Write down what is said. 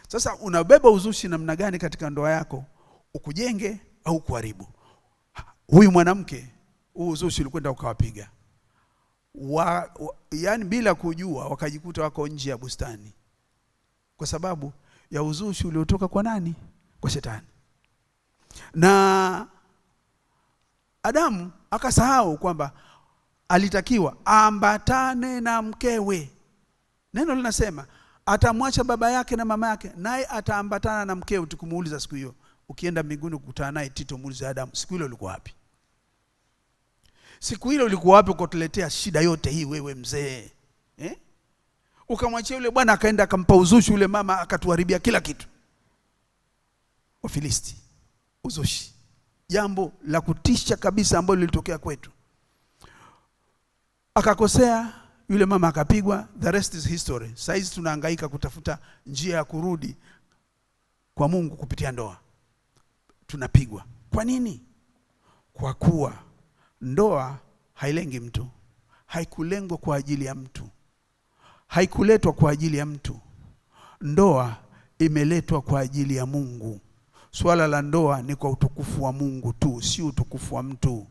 Sasa unabeba uzushi namna gani katika ndoa yako, ukujenge au kuharibu? Huyu mwanamke huu uzushi ulikwenda ukawapiga yani bila kujua, wakajikuta wako nje ya bustani kwa sababu ya uzushi uliotoka kwa nani? Kwa Shetani. Na Adamu akasahau kwamba alitakiwa ambatane na mkewe. Neno linasema atamwacha baba yake na mama yake, naye ataambatana na mkewe. Tukumuuliza siku hiyo, ukienda mbinguni kukutana naye Tito, muulize Adamu, siku ile ulikuwa wapi? Siku ile ulikuwa wapi ukotuletea shida yote hii wewe mzee? Ukamwachia yule bwana akaenda akampa uzushi yule mama, akatuharibia kila kitu. Wafilisti, uzushi, jambo la kutisha kabisa ambalo lilitokea kwetu. Akakosea yule mama, akapigwa. The rest is history. Saizi tunahangaika kutafuta njia ya kurudi kwa Mungu kupitia ndoa. Tunapigwa. Kwa nini? Kwa kuwa ndoa hailengi mtu, haikulengwa kwa ajili ya mtu, haikuletwa kwa ajili ya mtu. Ndoa imeletwa kwa ajili ya Mungu. Swala la ndoa ni kwa utukufu wa Mungu tu, si utukufu wa mtu.